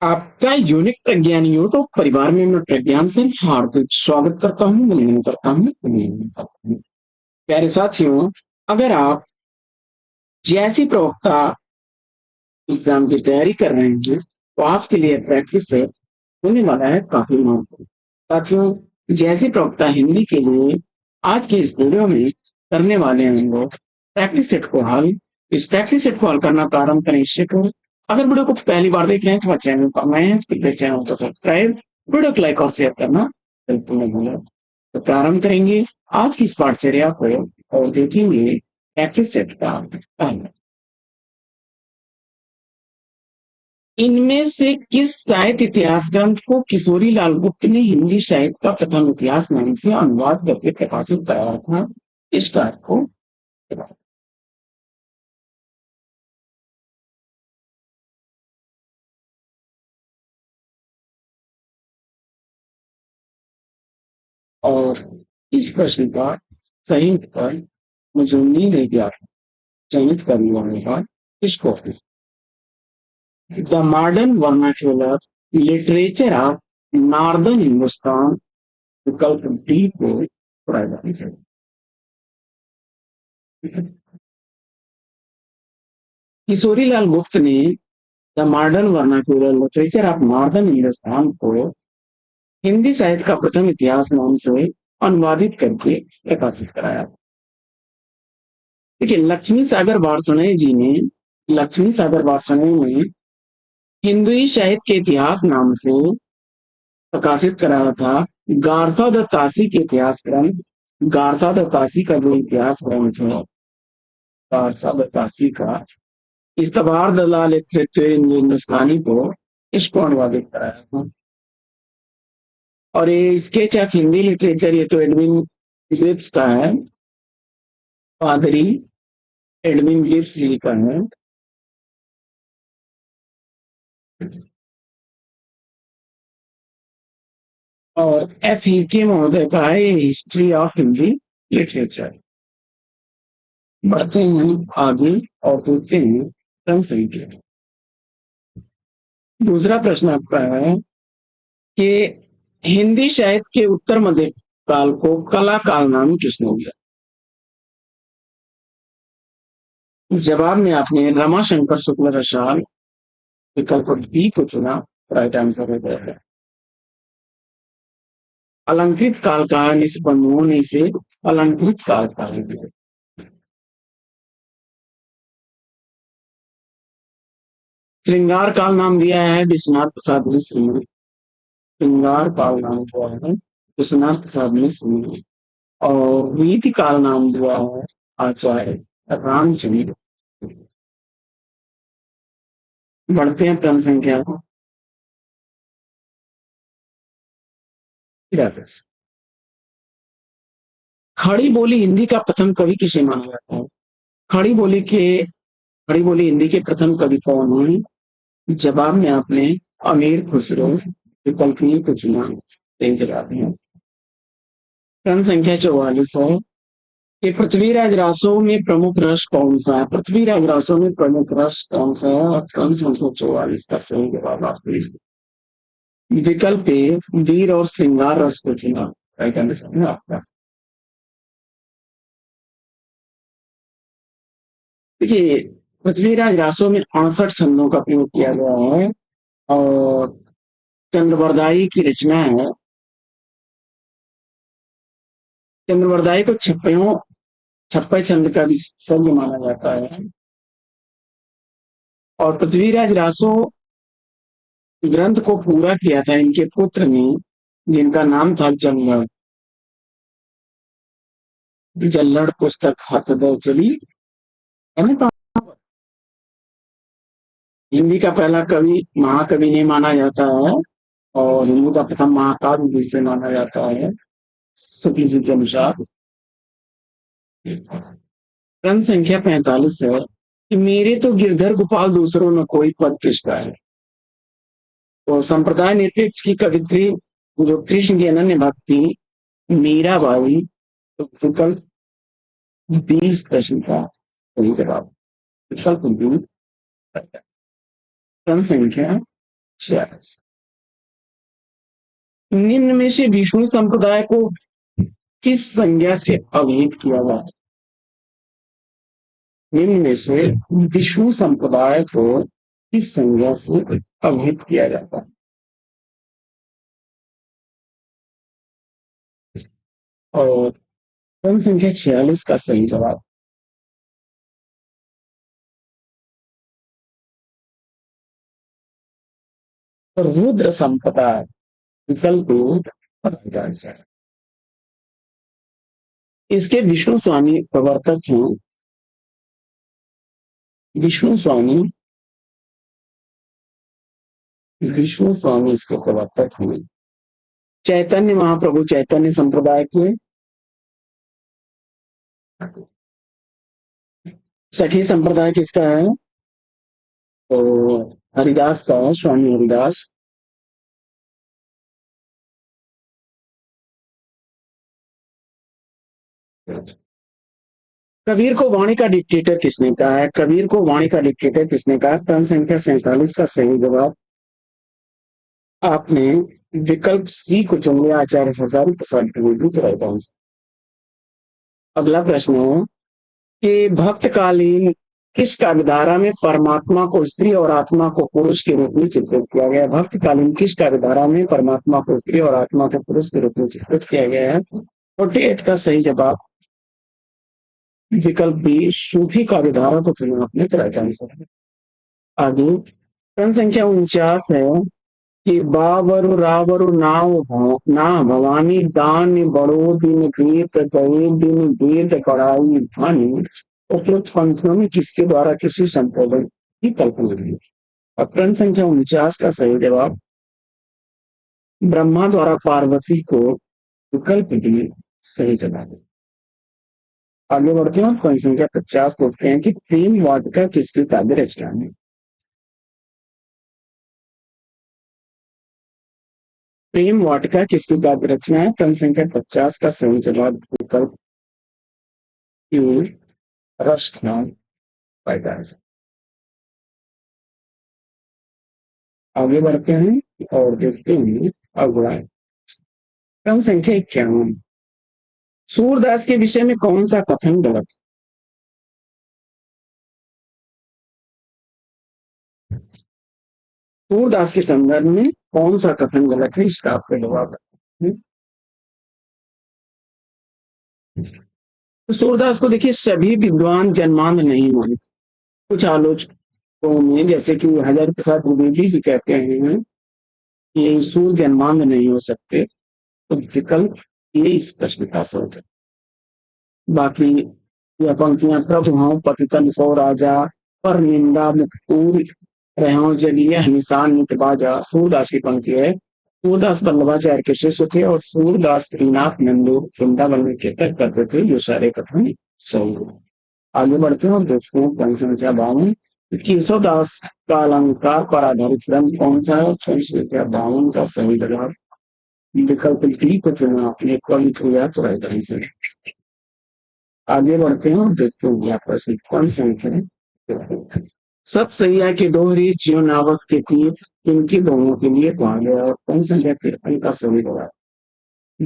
आपका यूनिक प्रज्ञान यूट्यूब परिवार में मैं प्रज्ञान से हार्दिक स्वागत करता हूँ अभिनंदन करता हूँ अभिनंदन करता हूँ। प्यारे साथियों, अगर आप जैसी प्रवक्ता एग्जाम की तैयारी कर रहे हैं तो आपके लिए प्रैक्टिस से होने वाला है काफी महत्वपूर्ण। साथियों, जैसी प्रवक्ता हिंदी के लिए आज के इस वीडियो में करने वाले हैं हम लोग प्रैक्टिस सेट को हल। इस प्रैक्टिस सेट को हल करना प्रारंभ करें इससे को। अगर वीडियो को पहली बार देख रहे हैं तो चैनल पर नए हैं तो चैनल को सब्सक्राइब, वीडियो को लाइक और शेयर करना बिल्कुल नहीं भूलें। तो प्रारंभ करेंगे आज की इस पाठचर्या को और देखेंगे प्रैक्टिस सेट का हल। इनमें से किस साहित्य इतिहास ग्रंथ को किशोरी लाल गुप्त ने हिंदी साहित्य का प्रथम इतिहास नाम से अनुवाद करके प्रकाशित कराया था? इस कार्य को और इस प्रश्न का सही उत्तर मुझे उम्मीद है कि आप चयनित कर लिया होगा। इसको the modern vernacular literature of northern Hindustan विकल्प डी को पढ़ाया जा किशोरी लाल गुप्त ने the modern vernacular literature of northern Hindustan को हिंदी साहित्य का प्रथम इतिहास नाम से अनुवादित करके प्रकाशित कराया। देखिए, लक्ष्मी सागर वार्ष्णेय जी ने लक्ष्मी सागर वार्ष्णेय ने हिंदी साहित्य के इतिहास नाम से प्रकाशित कराया था गारसा द तासी के इतिहास ग्रंथ। गारसा द तासी का जो इतिहास ग्रंथ है, गारसा द तासी का इस्तबार दलाल हिंदुस्तानी को इसको अनुवादित कराया था। और ये स्केच ऑफ हिंदी लिटरेचर, ये तो एडविन गिब्स का है, पादरी एडविन गिब्स जी का है। और एफ ई के महोदय का है हिस्ट्री ऑफ हिंदी लिटरेचर। बढ़ते हैं आगे और देखते हैं क्रम संख्या। दूसरा प्रश्न आपका है कि हिंदी साहित्य के उत्तर मध्य काल को कला काल नाम किसने दिया? जवाब में आपने रमाशंकर शुक्ल रसाल विकल्प बी को चुना, राइट आंसर है। अलंकृत काल कहा निष्पन्नों ने इसे अलंकृत काल कहा। श्रृंगार काल नाम दिया है विश्वनाथ प्रसाद मिश्र ने। श्रृंगार काल नाम दिया है विश्वनाथ प्रसाद मिश्र ने। और रीति काल नाम दिया है आचार्य रामचंद्र। बढ़ते हैं क्रम संख्या को। खड़ी बोली हिंदी का प्रथम कवि किसे माना जाता है? खड़ी बोली के खड़ी बोली हिंदी के प्रथम कवि कौन है? जवाब में आपने अमीर खुसरो विकल्प ई को चुना, सही जवाब है। क्रम संख्या 44 है कि पृथ्वीराज रासो में प्रमुख रस कौन सा है? पृथ्वीराज रासो में प्रमुख रस कौन सा है? और क्रम संख्या 44 का सही जवाब आपने विकल्प ए वीर और श्रृंगार रस को चुना, राइट आंसर है आपका। देखिए, पृथ्वीराज रासो में 68 छंदों का प्रयोग किया गया है और चंद्रवरदाई की रचना है। चंद्रवरदाई को छप्पे छंद का भी संग माना जाता है। और पृथ्वीराज रासो ग्रंथ को पूरा किया था इनके पुत्र ने, जिनका नाम था जल्लड़। जल्लड़ पुस्तक हाथ दो चली है ना। हिंदी का पहला कवि महाकवि नहीं माना जाता है और हिंदू का प्रथम महाकाव्य जिसे माना जाता है शुक्ल जी के अनुसार। क्रम संख्या 45 है कि मेरे तो गिरधर गोपाल दूसरों में कोई पद किसका है? तो संप्रदाय निरपेक्ष की कवित्री जो कृष्ण की अनन्य भक्ति मीराबाई, तो विकल्प 20 प्रश्न का सही जवाब विकल्प बी। क्रम संख्या 46। निम्न में से विष्णु संप्रदाय को किस संज्ञा से अभिहित किया गया? निम्न में से विष्णु संप्रदाय को किस संज्ञा से अभिहित किया जाता है? और कौन संख्या 46 का सही जवाब? रुद्र संप्रदाय विकल्प आंसर। इसके विष्णु स्वामी प्रवर्तक हैं। विष्णु स्वामी विष्णु स्वामी इसके प्रवर्तक हैं। चैतन्य महाप्रभु चैतन्य संप्रदाय के। सखी संप्रदाय किसका है? तो हरिदास का है, स्वामी हरिदास। कबीर को वाणी का डिक्टेटर किसने कहा है? कबीर को वाणी का डिक्टेटर किसने कहा? क्रम संख्या 47 का सही जवाब आपने विकल्प सी को चुन लिया, आचार्य हजारी प्रसाद द्विवेदी तो राइट आंसर। अगला प्रश्न है कि भक्तकालीन किस काव्यधारा में परमात्मा को स्त्री और आत्मा को पुरुष के रूप में चित्रित किया गया? भक्तकालीन किस काव्यधारा में परमात्मा को स्त्री और आत्मा को पुरुष के रूप में चित्रित किया गया है? 48 का सही जवाब विकल्प बी सूफी काव्यधारा को चुना आपने तो राइट आंसर है। आगे प्रश्न संख्या 49 है कि बावरु रावरु ना भवानी दान बड़ो दिन तीर्थ गए दिन तीर्थ कड़ाई भानी उपयुक्त पंक्तियों में किसके द्वारा किसी संबोधन की कल्पना की? और प्रश्न संख्या 49 का सही जवाब ब्रह्मा द्वारा पार्वती को विकल्प डी सही जवाब। आगे बढ़ते हैं। प्रश्न संख्या 50 पूछते हैं कि प्रेम वाटिका किसकी काव्य रचना है? प्रेम वाटिका किसकी काव्य रचना है? प्रश्न संख्या 50 का सही जवाब विकल्प रसख्याल वाटिका। आगे बढ़ते हैं और देखते हैं अगला क्रम संख्या 51। सूरदास के विषय में कौन सा कथन गलत? सूरदास के संदर्भ में कौन सा कथन गलत है इसका आपको जवाब है। तो सूरदास को देखिए सभी विद्वान जन्मांध नहीं मानते। कुछ आलोचकों में जैसे कि हजारी प्रसाद द्विवेदी जी कहते हैं कि सूर्य जन्मांध नहीं हो सकते, तो विकल्प ये इस प्रश्न का सही है। बाकी यह पंक्तियां प्रभु हों पतितन सो राजा पर निंदा मुखपूर रहो जलिया निशान नित बाजा। सूरदास की पंक्ति है। सूरदास वल्लभाचार्य के शिष्य थे और सूरदास त्रिनाथ नंदू वृंदावन में कीर्तन करते थे। जो सारे कथन सही है। आगे बढ़ते हैं और देखते हैं पंक्ति संख्या 52 केशवदास का अलंकार पर आधारित ग्रंथ कौन सा है? पंक्ति संख्या 52 का सही जवाब विकल्प डी को चुना आपने कवि किया तो राइट आंसर। आगे बढ़ते हैं और देखते हैं यहाँ प्रश्न कौन संख्या है। सत सैया की दोहरी जीवनावत के तीर्थ इनकी दोनों के लिए कहा गया और कौन संख्या 53 का सही जवाब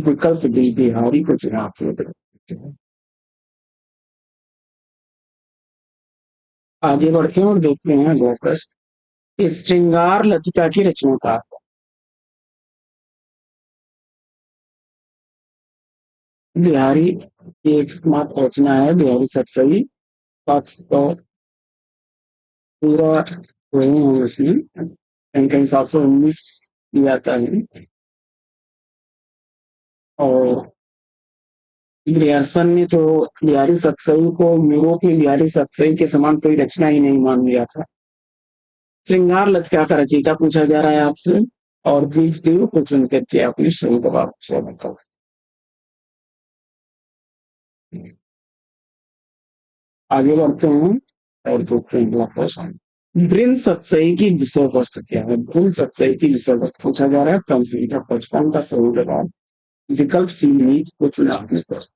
विकल्प डी बिहारी को चुना आपने। आगे बढ़ते हैं और देखते हैं अगला प्रश्न इस श्रृंगार लतिका की रचनाकार बिहारी एकमात्र रचना है बिहारी सतसई। तो पूरा वही है इसमें इनके हिसाब से 19 आता है और ग्रियर्सन ने तो बिहारी सतसई को यूरोपीय बिहारी सतसई के समान कोई रचना ही नहीं मान लिया था। श्रृंगार लतिका का रचयिता पूछा जा रहा है आपसे और द्विज देव को चुन करके अपने सही जवाब से बताओ। आगे बढ़ते हैं और देखते हैं अगला प्रश्न बृंद सतसई की विषय वस्तु क्या है? बृंद सतसई की विषय वस्तु पूछा जा रहा है। क्रम संख्या 55 का सही जवाब विकल्प सी को चुना आपने प्रश्न।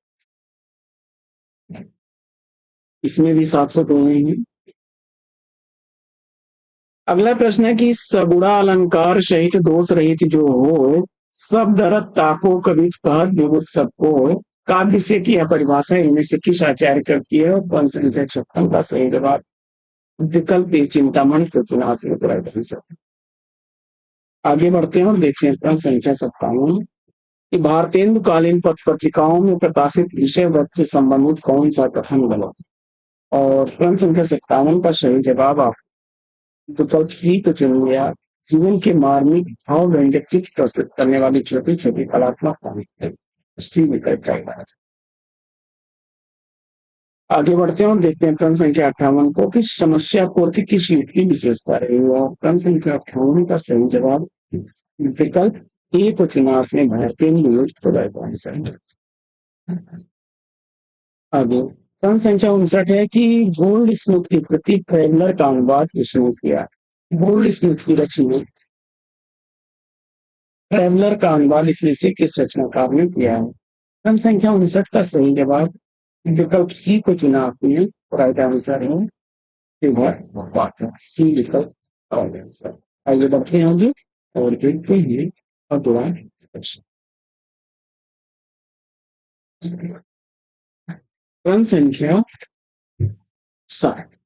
इसमें भी 702 हैं। अगला प्रश्न है कि सगुड़ा अलंकार सहित दोष रहित जो हो, सब दरत ताको कभी कहत विभुत सबको हो। काव्य से की परिभाषा इनमें से किस आचार्य करती है? और कौन संख्या 56 का सही जवाब विकल्प ए चिंतामणि को चुनाव के उत्तर। आगे बढ़ते हैं और देखते हैं प्रश्न संख्या 57 कि भारतेंदु कालीन पत्र पत्रिकाओं में प्रकाशित विषय वस्तु से संबंधित कौन सा कथन गलत है? और प्रश्न संख्या 57 का सही जवाब आप विकल्प सी को चुन लिया। जीवन के मार्मिक भाव व्यंजक चित्र प्रस्तुत करने वाली छोटी छोटी कलात्मक कहानी सी विकल्प का इलाज। आगे बढ़ते हैं और देखते हैं प्रश्न संख्या 58 को कि समस्या पूर्ति किस युग की विशेषता रही है? और प्रश्न संख्या 58 का सही जवाब विकल्प ए को चुना आपने। भारतीय युग खुदाई का आंसर है। आगे प्रश्न संख्या 59 है कि गोल्ड स्मिथ की कृति ट्रेवलर का अनुवाद किसने किया? गोल्ड स्मिथ की रचना ट्रेवलर का अनुवाद इसमें से किस रचनाकार ने किया है? प्रश्न संख्या 59 का सही जवाब विकल्प सी को चुना आपने। राइट आंसर है सी विकल्प राइट आंसर। आइए बढ़ते हैं आगे और देखते हैं अगला प्रश्न। प्रश्न संख्या 60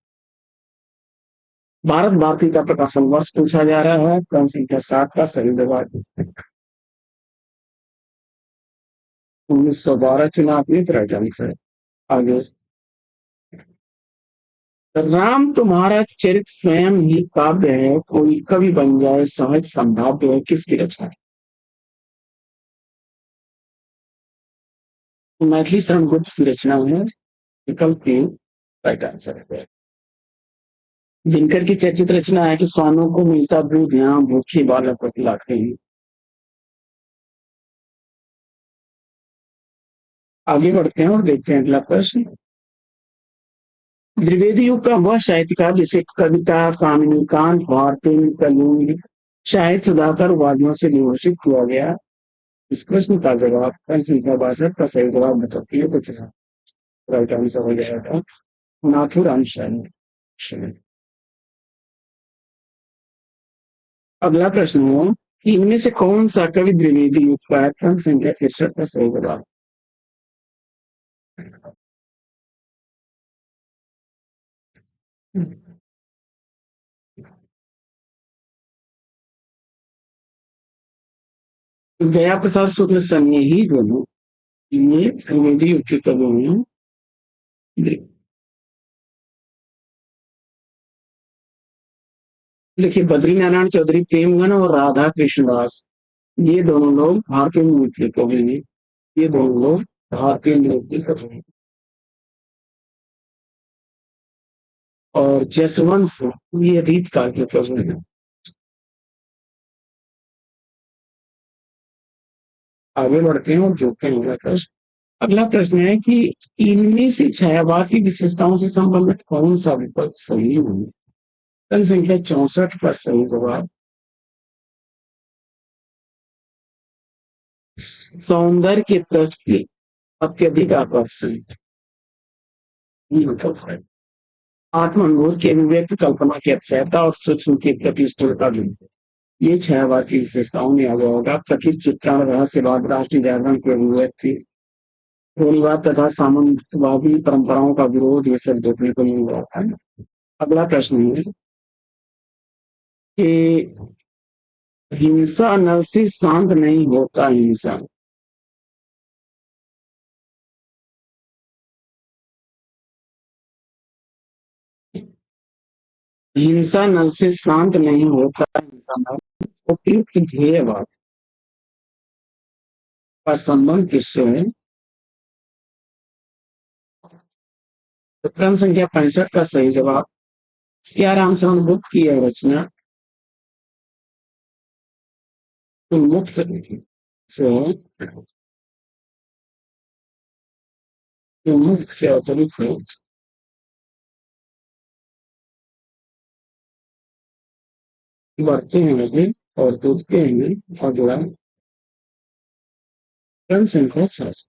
भारत भारती का प्रकाशन वर्ष पूछा जा रहा है। प्रश्न संख्या 60 का सही जवाब 1912 चुना आपने। Right answer. आगे राम तुम्हारा चरित स्वयं ही काव्य है, कोई कवि बन जाए सहज संभाव्य है, किसकी रचना है? मैथिली शरण गुप्त की रचना है। विकल्प के राइट आंसर है। दिनकर की चर्चित रचना है कि स्वानों को मिलता दूध यहाँ भूखे बालक को खिलाते हैं। आगे बढ़ते हैं और देखते हैं अगला प्रश्न। द्विवेदी युग का वह साहित्यकार जिसे कविता कामिनी कांड वार्तिक कलिंग साहित्य सुधाकर उपाधियों से विभूषित किया गया। इस प्रश्न का जवाब प्रश्न संख्या 62 का सही जवाब बताइए कुछ राइट आंसर हो जाएगा नाथुराम शर्मा। अगला प्रश्न है कि इनमें से कौन सा कवि द्विवेदी युग का है? प्रश्न संख्या 63 का सही जवाब गया प्रसाद शुक्ल सन्य ही दोनों ये द्विवेदी युग के कवि हैं। देखिए बद्रीनारायण चौधरी प्रेमगन और राधा कृष्णदास ये दोनों लोग भारतीय मूल के कवि हैं। ये दोनों लोग भारतीय मूल के कवि हैं। और जसवंत सिंह ये रीत काल के कवि हैं। आगे बढ़ते हैं और देखते हैं अगला प्रश्न। अगला प्रश्न है कि इनमें से छायावाद की विशेषताओं से संबंधित कौन सा विकल्प सही है? प्रश्न संख्या 64 का सही जवाब सौंदर्य के प्रति अत्यधिक आकर्षण ये विकल्प है। आत्मानुभूति की अभिव्यक्त कल्पना की अक्षयता और सूक्ष्म के प्रति स्थूलता भी ये छायावाद की विशेषताओं में आ गया होगा। प्रकृति चित्रण रहस्यवाद राष्ट्रीय जागरण की अभिव्यक्ति रूढ़िवाद तथा सामंतवादी परंपराओं का विरोध ये सब देखने को मिल जाता है। अगला प्रश्न है कि हिंसा नल से शांत नहीं होता इंसान। हिंसा नल से शांत नहीं होता इंसान उपयुक्त ध्येयवाद का संबंध किससे है? तो क्रम संख्या 65 का सही जवाब सियाराम शरण गुप्त की यह रचना उन्मुक्त से उन्मुक्त से अवतरित है। बढ़ते हैं आगे और देखते हैं अगला क्रम संख्या 66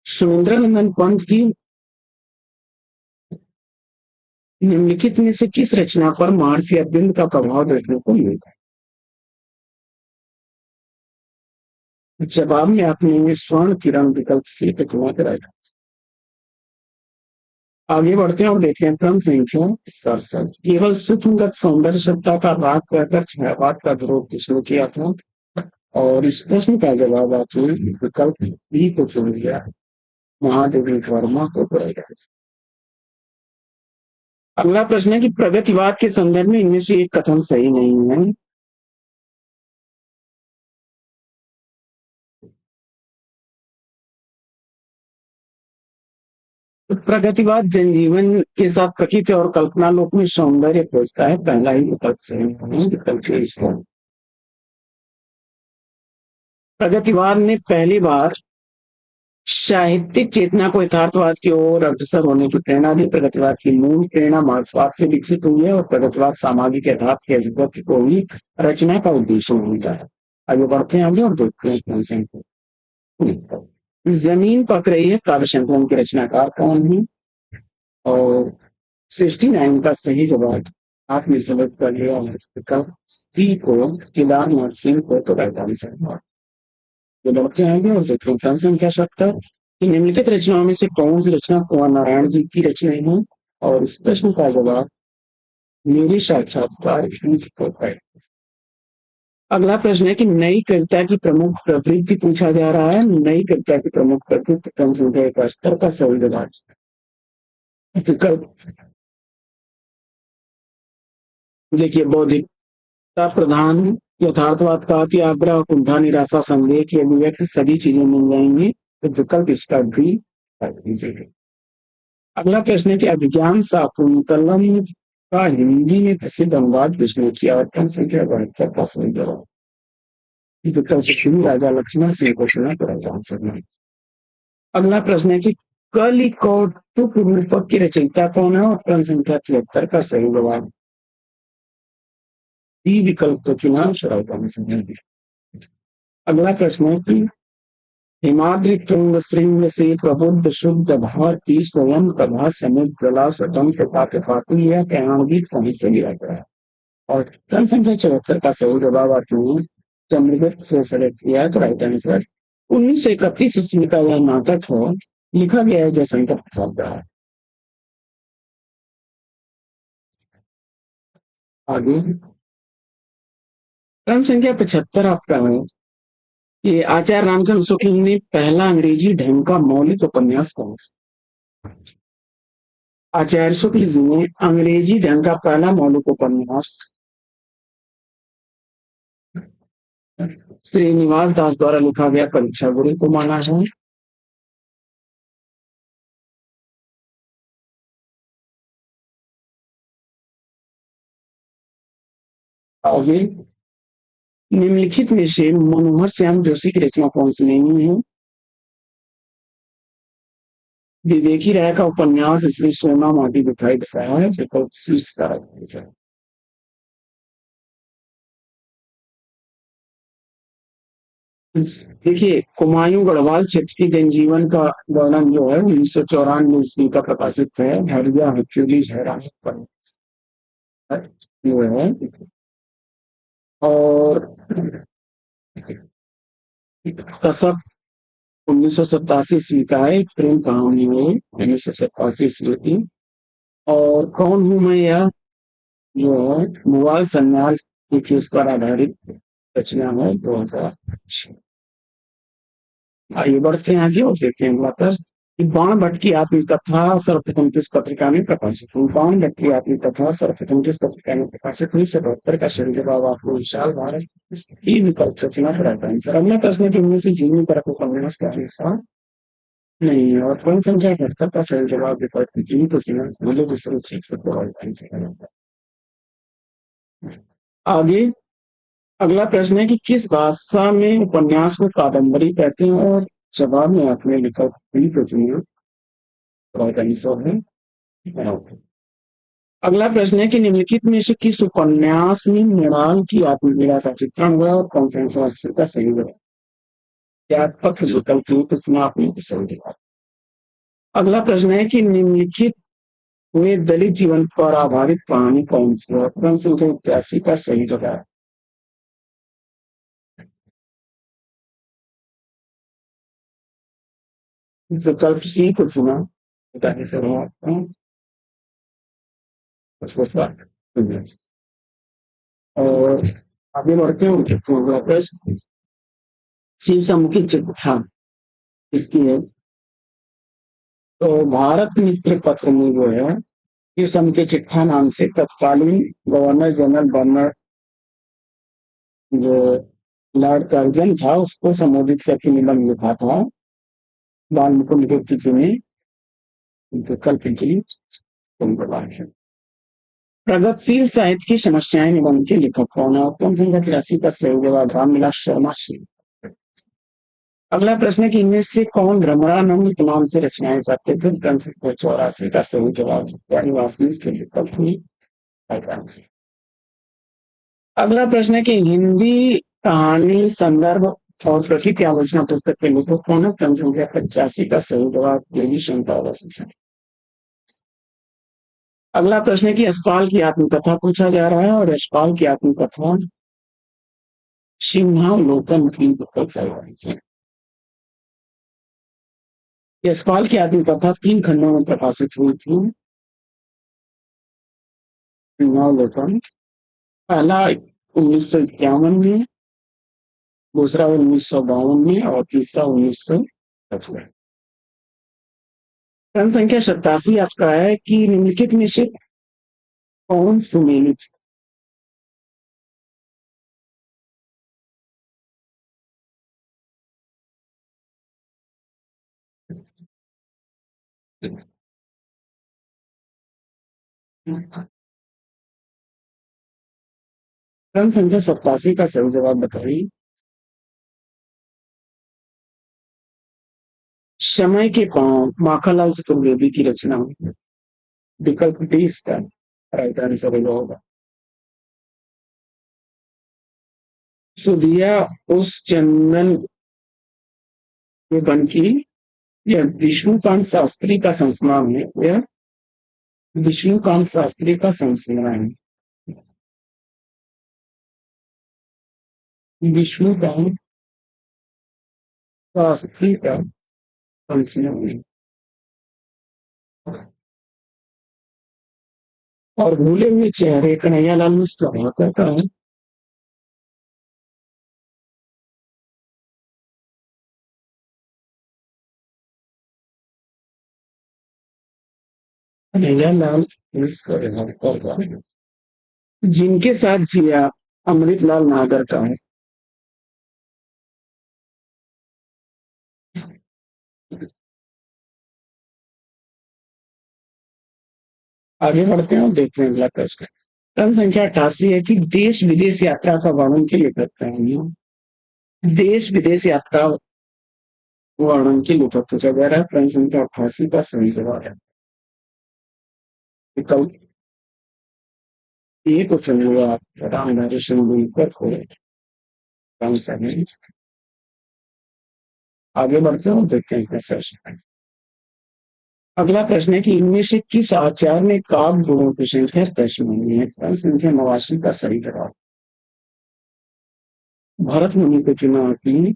सुरेंद्र नंदन पंत की निम्नलिखित में से किस रचना पर महर्षि अरविंद का प्रभाव देखने को मिलता है? जवाब में आपने स्वर्ण किरण विकल्प से चुना कराया। आगे बढ़ते हैं और देखते हैं क्रम संख्या 67। केवल सूक्ष्मगत सौंदर्य सत्ता का राग कहकर छायावाद का विरोध किसने किया था? और इस प्रश्न का जवाब आपने विकल्प बी को चुन लिया, महादेवी वर्मा को पड़ेगा। अगला प्रश्न है कि प्रगतिवाद के संदर्भ में इनमें से एक कथन सही नहीं है। तो प्रगतिवाद जनजीवन के साथ प्रकृति और कल्पना लोक में सौंदर्य खोजता है, पहला ही विकल्प सही है, विकल्प इसका। प्रगतिवाद ने पहली बार साहित्यिक चेतना को यथार्थवाद की ओर अग्रसर होने की प्रेरणा दी। प्रगतिवाद की मूल प्रेरणा मार्क्सवाद से विकसित हुई है और प्रगतिवाद सामाजिक यथार्थ के अभिव्यक्ति को ही रचना का उद्देश्य होता है। आगे बढ़ते हैं आगे और देखते हैं कौन से जमीन पक रही है काव्य संकलन के रचनाकार कौन है? और 69 का सही जवाब आपने सेलेक्ट कर लिया है, विकल्प सी को केदारनाथ सिंह को तो राइट आंसर है। तो बढ़ते आएंगे और देखते हैं प्रश्न संख्या 70 कि निम्नलिखित रचनाओं में से कौन सी रचना कुंवर नारायण जी की रचना है? और इस प्रश्न का जवाब मेरे साक्षात्कार को है। अगला प्रश्न है कि नई कविता की प्रमुख प्रवृत्ति पूछा जा रहा है। नई कविता की प्रमुख प्रवृत्ति क्रम संख्या 71 का सही जवाब विकल्प देखिए, बौद्धिकता प्रधान, यथार्थवाद का अति आग्रह, कुंठा, निराशा, संदेह की अभिव्यक्ति, सभी चीजें मिल जाएंगी। तो विकल्प इसका भी अगला प्रश्न है कि अभिज्ञान शाकुंतलम का हिंदी में प्रसिद्ध अनुवाद किसने किया? और क्रम संख्या 72 का सही जवाब विकल्प श्री राजा लक्ष्मण सिंह को चुना पड़ेगा आंसर में। अगला प्रश्न है कि कलिकौतुक रूपक की रचयिता कौन है? और क्रम संख्या 73 का सही जवाब बी विकल्प को चुना पड़ेगा आंसर में। अगला प्रश्न है कि हिमाद्रि तुंग श्रृंग से प्रबुद्ध शुद्ध भारती स्वयं कथा समुद्रला स्वतंत्र पाठ्यपाती यह कयाणगीत कहीं से लिया गया है? और क्रम संख्या 74 का सही जवाब आपने चंद्रगुप्त से सेलेक्ट किया है, तो राइट आंसर 1931 ईस्वी का यह नाटक है, लिखा गया है जयशंकर प्रसाद द्वारा। आगे क्रम संख्या 75 आपका है कि आचार्य रामचंद्र शुक्ल ने पहला अंग्रेजी ढंग का मौलिक उपन्यास कौन सा? आचार्य शुक्ल जी ने अंग्रेजी ढंग का पहला मौलिक उपन्यास श्रीनिवास दास द्वारा लिखा गया परीक्षा गुरु को माना है। आगे निम्नलिखित में से मनोहर श्याम जोशी की रचना कौन सी नहीं है? विवेकी राय का उपन्यास इसमें सोना माटी दिखाई देता है, विकल्प सी इसका आंसर। देखिए, कुमायूं गढ़वाल क्षेत्र की जनजीवन का वर्णन जो है 1994 ईस्वी का प्रकाशित है, हरिया रिफ्यूजीज हैरान पर जो है। और कसब 1987 ईस्वी का है, एक प्रेम कहानी है 1987 ईस्वी की। और कौन हूं मैं यह जो है मुवाल सन्याल की केस पर आधारित रचना है 2000। आइए बढ़ते हैं आगे और देखते हैं अगला प्रश्न कि बाण भट्ट की आत्मकथा सर्वप्रथम किस पत्रिका में प्रकाशित हुई? बाण भट्ट की आत्मकथा सर्वप्रथम किस पत्रिका में प्रकाशित हुई? 77 का सही जवाब आपको विशाल भारत ई विकल्प रचना पर आता है आंसर। अगला प्रश्न है कि इनमें से जीवनी पर उपन्यास का हिस्सा नहीं है, और कौन संख्या 78 का सही जवाब विकल्प जी को चुना बोले दूसरे क्षेत्र को आंसर। आगे अगला प्रश्न है कि किस भाषा में उपन्यास को कादम्बरी कहते हैं? और जवाब में आपने विकल्प बी को चुना, राइट आंसर है। अगला प्रश्न है कि निम्नलिखित में से किस उपन्यास में मृणाल की आत्मपीड़ा का चित्रण हुआ? और कौन सा का सही जवाब व्यापक विकल्प को चुना आपने सही जवाब। अगला प्रश्न है कि निम्नलिखित वे दलित जीवन पर आधारित कहानी कौन सी है? ऑप्शन संख्या 81 का सही जवाब। विकल्प सी को चुना। बताने से रहा आपको उसको स्वागत। और आगे बढ़ते हैं उनके प्रश्न। शिव सम्मुखी चिट्ठा इसकी है। तो भारत मित्र पत्र में जो है शिव सम्मुखी चिट्ठा नाम से तत्कालीन गवर्नर जनरल बर्नर जो लॉर्ड कर्जन था उसको संबोधित करके निबंध लिखा था बाल मुकुंद गुप्त जी ने। विकल्प की प्रगतिशील साहित्य की समस्याएं निबंध के लेखक कौन है? ऑप्शन संख्या 83 का सही जवाब रामविलास शर्मा सिंह। अगला प्रश्न है कि इनमें से कौन भ्रमरानंद के नाम से रचनाएं करते थे? ऑप्शन संख्या 84 का सही जवाब वासनी के विकल्प हुई। अगला प्रश्न है कि हिंदी कहानी संदर्भ और प्रकृति आलोचना पुस्तक के लेखक कौन है? ऑप्शन संख्या 85 का सही जवाब देवी शंकर। अगला प्रश्न है कि यशपाल की आत्मकथा पूछा जा रहा है और यशपाल की आत्मकथा सिंहावलोकन की पुस्तक। यशपाल की आत्मकथा 3 खंडों में प्रकाशित हुई थी। सिंहावलोकन पहला 1951 में, दूसरा 1952 में और तीसरा 1955। प्रश्न संख्या 87 आपका है कि निम्नलिखित में से कौन सुमेलित? प्रश्न संख्या 87 का सही जवाब बताइए। समय के पांव माखनलाल चतुर्वेदी की रचना हुई। विकल्प डी इसका राइट आंसर होगा। सुधिया उस चंदन के बन की यह विष्णुकांत शास्त्री का संस्मरण है। यह विष्णुकांत शास्त्री का संस्मरण है। विष्णुकांत शास्त्री का संस्मरण है। और भूले हुए चेहरे कन्हैयालाल मिश्र का है। कन्हैयालाल मिश्र जिनके साथ जिया अमृतलाल नागर का है। आगे बढ़ते हैं और देखते हैं अगला प्रश्न। प्रश्न संख्या 88 है कि देश विदेश यात्रा का वर्णन के लिए करते हैं। देश विदेश यात्रा वर्णन के लिए पूछा जा रहा है। प्रश्न संख्या 88 का सही जवाब है विकल्प ए को चुनिए आप राम नरेशन गुलकर को। आगे बढ़ते हैं और देखते हैं कैसा प्रश्न। अगला प्रश्न है कि इनमें से किस आचार्य ने काव्य गुणों की संख्या 10 मानी है? प्रश्न संख्या 89 का सही जवाब भरत मुनि को चुना आपने।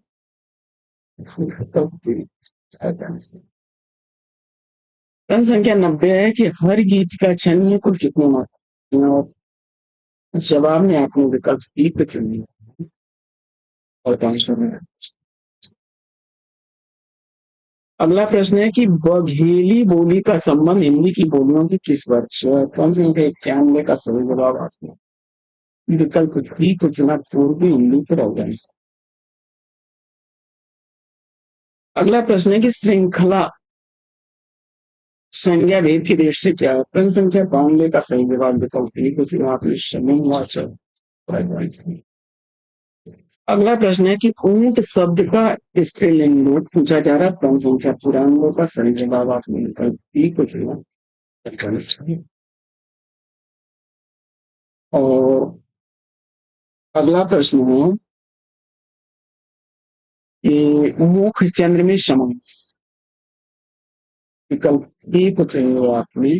प्रश्न संख्या 90 है कि हर गीत का छंद कुल कितने मात्रा हैं? और जवाब में आपने विकल्प बी को चुन लिया और आंसर है। अगला प्रश्न है कि बघेली बोली का संबंध हिंदी की बोलियों की किस वर्ग से है? प्रश्न संख्या 91 का सही जवाब आपने विकल्प बी को चुना पूर्वी हिंदी के रह। अगला प्रश्न है कि श्रृंखला संज्ञा भेद की दृष्टि से क्या है? प्रश्न संख्या 92 का सही जवाब विकल्प बी को चुना आपने समूहवाचक। अगला प्रश्न है कि ऊंट शब्द का स्त्रीलिंग रूप पूछा जा रहा है। प्रश्न संख्या 93 का सही जवाब आपने विकल्प बी को चुना। और अगला प्रश्न है कि मुख चंद्र में समास। विकल्प बी को चुनिए आपने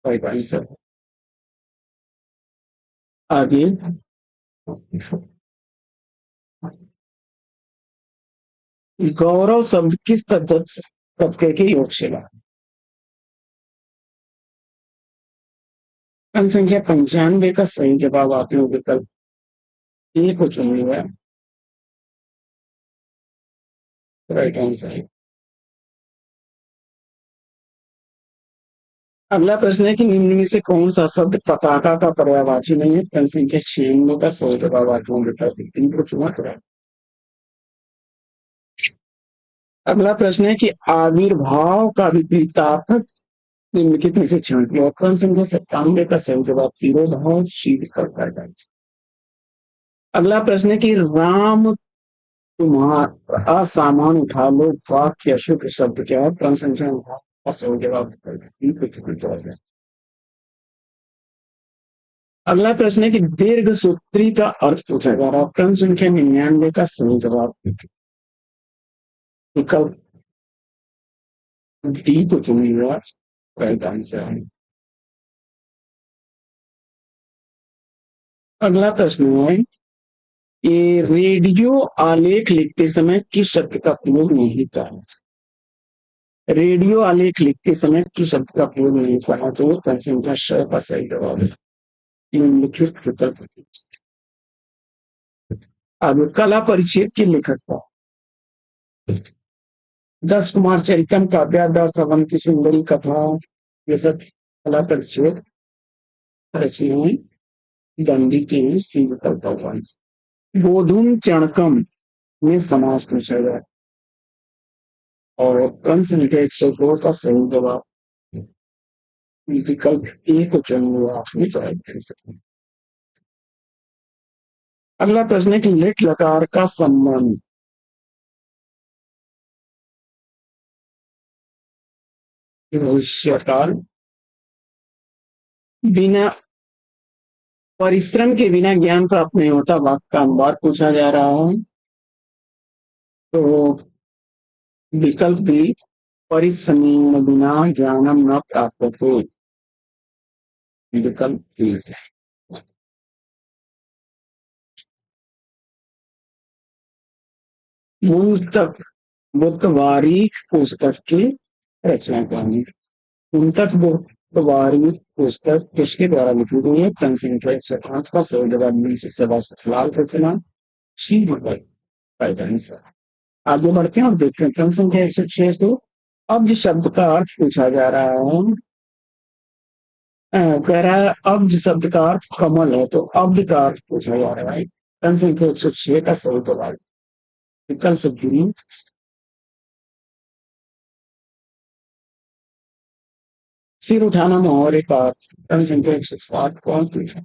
राइट आंसर। आगे, गौरव शब्द किस तद्धित प्रत्यय के योग से बना? क्रम संख्या 95 का सही जवाब आपने विकल्प ए को चुन लिया। राइट आंसर है। अगला प्रश्न है कि निम्न में से कौन सा शब्द पताका का पर्यायवाची नहीं है? क्रम संख्या 96 का सही जवाब आपने विकल्प तीन को चुना। अगला प्रश्न है कि आविर्भाव का विपरीतार्थक निम्नलिखित में से चुनिए। ऑप्शन संख्या 97 का सही जवाब तिरोधान शीतकाल का। अगला प्रश्न है कि राम तुम्हारा असामान उठा लो वाक्य शुभ शब्द क्या है? क्रम संख्या का सही जवाब है। अगला प्रश्न है कि दीर्घ सूत्री का अर्थ पूछा जा रहा है। क्रम संख्या 99 का सही जवाब विकल्प डी को चुनिएगा। राइट आंसर है। अगला प्रश्न है ये रेडियो आलेख लिखते समय किस शब्द का प्रयोग नहीं करना चाहिए? रेडियो आलेख लिखते समय किस शब्द का प्रयोग नहीं करना चाहिए? क्रम संख्या श का सही जवाब है निम्नलिखित विकल्प। अब कला परिच्छेद के लेखक का 10 कुमार चरितम काव्या 10 अवंती सुंदरी कथा ये सब कला परिच्छेद रचना हुई दंडी के सी विकल्प होगा। बोधुम चणकम में समास पूछा गया और क्रम संख्या 102 का सही जवाब विकल्प ए को चुनूंगा आपने ट्राई कर सकते। अगला प्रश्न है कि लिट लकार का संबंध भविष्य काल बिना परिश्रम के बिना ज्ञान प्राप्त नहीं होता वाक्य का अनुवाद पूछा जा रहा है। तो विकल्प बी परिश्रम बिना ज्ञानम न प्राप्त होते विकल्प बी। मूल तक बुद्धवारिक पुस्तक की रचना करेंगे। मूल तक बुद्धवारिक पुस्तक किसके द्वारा लिखी गई है? क्रम संख्या 105 का सही जवाब लाल रचना सी विकल्प राइट आंसर। आगे बढ़ते हैं और देखते हैं क्रम संख्या 106 को। अब्ज शब्द का अर्थ पूछा जा रहा है। कह रहा है अब्ज शब्द का अर्थ कमल है तो अब्ज का अर्थ पूछा जा रहा है। क्रम संख्या 106 का सही जवाब विकल्प बी सिर उठाना मुहावरे का अर्थ। क्रम संख्या 107 कौन पूछा?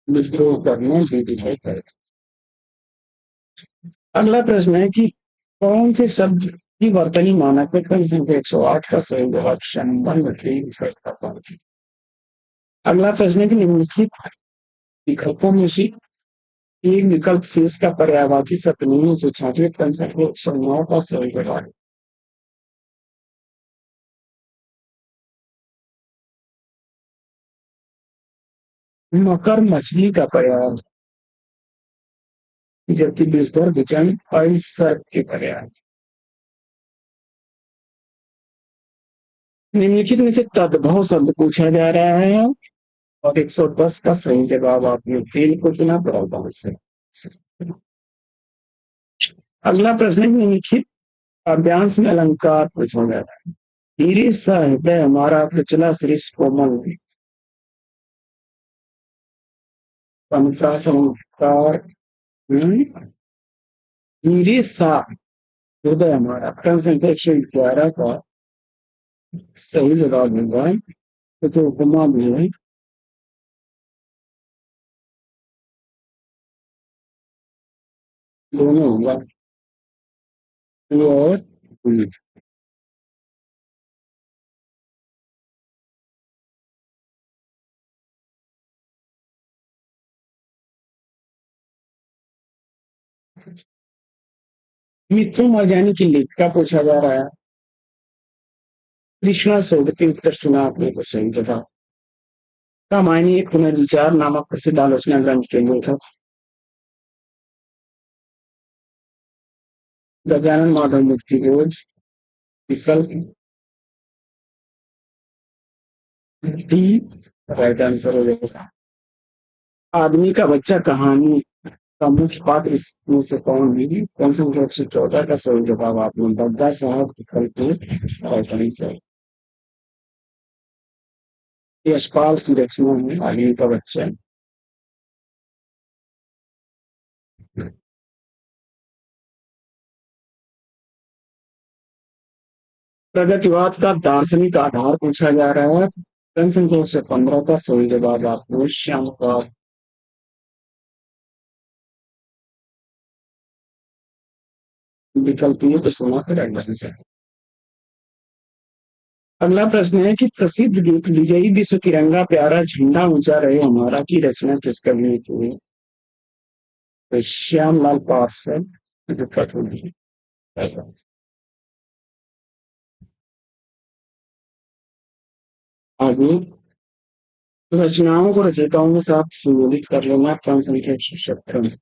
विद्रोह करने भी है। अगला प्रश्न है कि कौन से शब्द की वर्तनी मानक है? क्रम संख्या 108 का सही जवाब संबंध के विकल्प। अगला प्रश्न है कि निम्नलिखित विकल्पों में से एक विकल्प शेष का पर्यायवाची शब्द नहीं उसे छाटिए। क्रम संख्या 109 का सही जवाब मकर मछली का पर्याय जबकि विस्तर विचन सर्प के पर्याय। निम्नलिखित में से तद्भव शब्द पूछा जा रहा है और 110 का सही जवाब आपने तेल को चुना बराबर से। अगला प्रश्न है निम्नलिखित अभ्यांश में अलंकार पूछा जा रहा है। धीरे सा हृदय हमारा पिछला श्रेष्ठ कोमल पंचा संस्कार धीरे सा हृदय हमारा क्रम संख्या 111 का सही जवाब होगा तो उपमा भी है दोनों होगा और मित्रों मर जाने की लेखिका पूछा जा रहा है। कृष्णा सोबती उत्तर चुना आपने को सही जवाब। रामायणी एक पुनर्विचार नामक प्रसिद्ध आलोचना ग्रंथ के लेखक गजानन माधव मुक्ति बोध विकल्प डी राइट आंसर हो जाएगा। आदमी का बच्चा कहानी का मुख्य पात्र इसमें से कौन है? कौन सा 114 का सही जवाब आपने बद्दा साहब विकल्प राइट आंसर। यशपाल की रचना में आदमी का बच्चा। प्रगतिवाद का दार्शनिक आधार पूछा जा रहा है। प्रश्न संख्या 115 का सही जवाब आपको श्याम का विकल्प ये तो सुना फिर आंसर। अगला प्रश्न है कि प्रसिद्ध गीत विजयी विश्व तिरंगा प्यारा झंडा ऊंचा रहे हमारा की रचना किस कवि ने की है? तो श्यामलाल पार्षद विकल्प होगी। आगे रचनाओं को रचयिताओं के साथ सुमेलित कर लेना। क्रम संख्या 117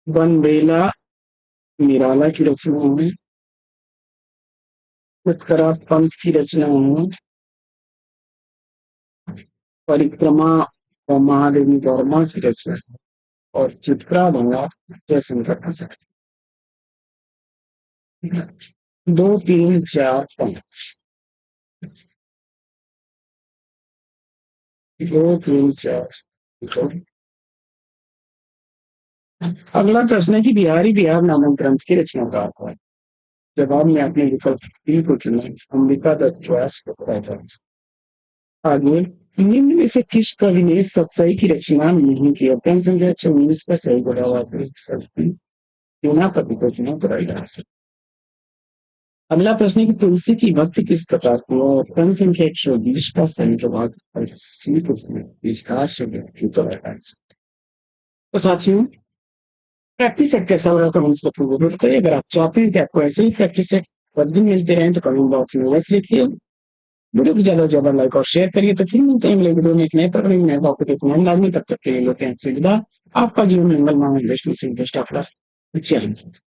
बनबेला निराला की रचना है। उत्तरा पंथ की रचना है। परिक्रमा और महादेवी वर्मा की रचना है। और चित्रा भंगा जयशंकर प्रसाद। 2 3 4 5 2 3 4। अगला प्रश्न है कि बिहारी बिहार नामक ग्रंथ की रचनाकार कौन है? जवाब में आपने विकल्प डी को चुना। अंबिका दत्त व्यास को बताया। आगे निम्न में से किस कवि ने सतसई की रचना नहीं की? प्रश्न संख्या 24 का सही जवाब आपने चुना कवि को चुना कराया। अगला प्रश्न है कि तुलसी की भक्ति किस प्रकार की है? प्रश्न संख्या 120 का सही जवाब सी को चुना विकास से व्यक्ति कराया। तो साथियों प्रैक्टिस सेट कैसा लगा कमेंट्स में जरूर बताइए। अगर आप चाहते हैं कि आपको ऐसे ही प्रैक्टिस सेट हर दिन मिलते रहें तो कमेंट बॉक्स में वैसे लिखिए। वीडियो को ज्यादा से ज्यादा लाइक और शेयर करिए। तो फिर मिलते हैं अगले वीडियो में एक नए प्रकार नए टॉपिक एक नए अंदाज में। तब तक के लिए लेते हैं आपसे विदा। आपका जीवन मंगलमय बेस्ट से बेस्ट ऑफ लक। चैलेंज